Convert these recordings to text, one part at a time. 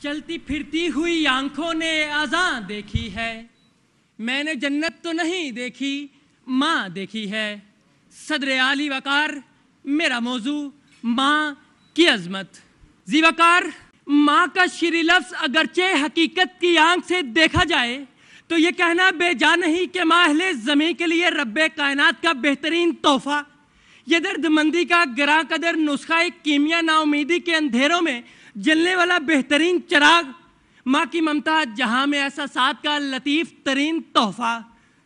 चलती फिरती हुई आंखों ने आज़ां देखी है, मैंने जन्नत तो नहीं देखी, माँ देखी है। सदर आली वकार मेरा मौजू माँ की अजमत। जी वकार, माँ का शीरी लफ्ज़ अगरचे हकीकत की आंख से देखा जाए तो ये कहना बेजा नहीं कि माँ अहले ज़मीं के लिए रब्बे कायनात का बेहतरीन तोहफा, ये दर्दमंदी का गरा कदर नुस्खा कीमिया नाउमीदी के अंधेरों में जलने वाला बेहतरीन चिराग, माँ की ममता जहाँ में ऐसा साथ का लतीफ़ तरीन तोहफा।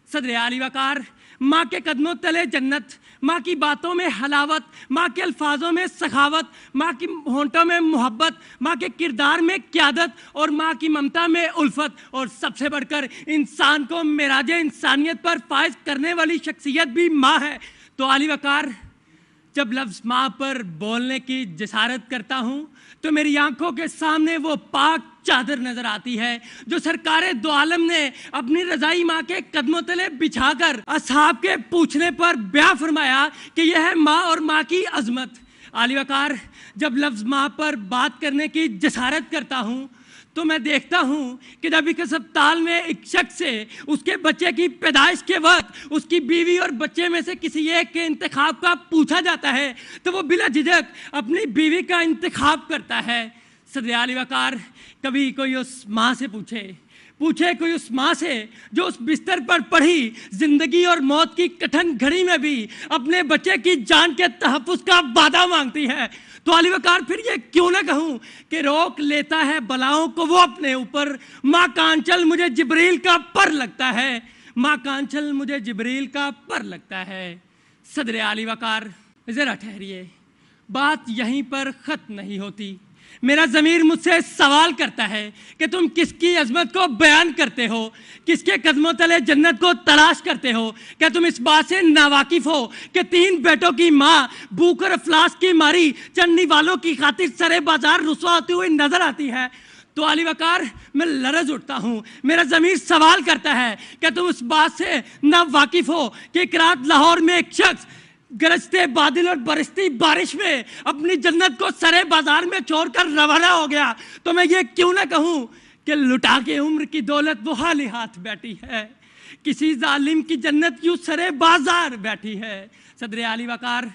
सदर आली वकार, माँ के कदमों तले जन्नत, माँ की बातों में हलावत, माँ के अल्फाजों में सखावत, माँ की होंठों में मोहब्बत, माँ के किरदार में क़यादत और माँ की ममता में उल्फत, और सबसे बढ़कर इंसान को मेराजे इंसानियत पर फायज करने वाली शख्सियत भी माँ है। तो आली वकार, जब लफ्ज़ माँ पर बोलने की जसारत करता हूँ तो मेरी आंखों के सामने वो पाक चादर नजर आती है जो सरकारे दो आलम ने अपनी रज़ाई माँ के कदमों तले बिछाकर असहाब के पूछने पर बयां फरमाया कि यह है माँ और माँ की अजमत। आली वकार, जब लफ्ज़ माँ पर बात करने की जसारत करता हूँ तो मैं देखता हूँ कि जब एक अस्पताल में एक शख्स से उसके बच्चे की पैदाइश के वक्त उसकी बीवी और बच्चे में से किसी एक के इंतखाब का पूछा जाता है तो वो बिला झिझक अपनी बीवी का इंतखाब करता है। सदर आली वकार, कभी कोई उस माँ से पूछे कोई उस माँ से जो उस बिस्तर पर पड़ी जिंदगी और मौत की कठिन घड़ी में भी अपने बच्चे की जान के तहफ़्फ़ुज़ का वादा मांगती है, तो आली वकार फिर ये क्यों ना कहूँ कि रोक लेता है बलाओं को वो अपने ऊपर। माँ का आंचल मुझे जिब्रील का पर लगता है, माँ का आंचल मुझे जिब्रील का पर लगता है। सदर आली वकार, ज़रा ठहरिए, बात यहीं पर ख़त्म नहीं होती। मेरा ज़मीर मुझसे सवाल करता है कि तुम किसकी अज़मत को बयान करते हो, किसके कदमों तले जन्नत को तलाश करते हो। क्या तुम इस बात से नावाकिफ़ हो कि 3 बेटों की माँ भूख और अफलास की मारी चन्नी वालों की खातिर सरे बाजार रुसवा होती हुई नजर आती है। तो आली वकार, मैं लरज़ उठता हूँ, मेरा ज़मीर सवाल करता है कि तुम उस बात से नावाकिफ़ हो कि एक रात लाहौर में एक शख्स गरजते बादल और बरसती बारिश में अपनी जन्नत को सरे बाजार में छोड़कर रवाना हो गया। तो मैं ये क्यों ना कहूँ कि लुटा के उम्र की दौलत वो हाली हाथ बैठी है, किसी जालिम की जन्नत यूँ सरे बाजार बैठी है। सदर आली वकार,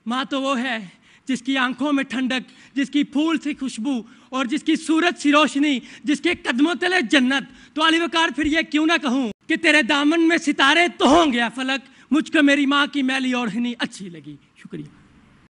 माँ तो वो है जिसकी आंखों में ठंडक, जिसकी फूल सी खुशबू और जिसकी सूरत सी रोशनी, जिसके कदमों तले जन्नत। तो आली वकार, फिर ये क्यों ना कहूँ कि तेरे दामन में सितारे तो होंगे फलक, मुझको मेरी माँ की मैली ओढ़नी अच्छी लगी। शुक्रिया।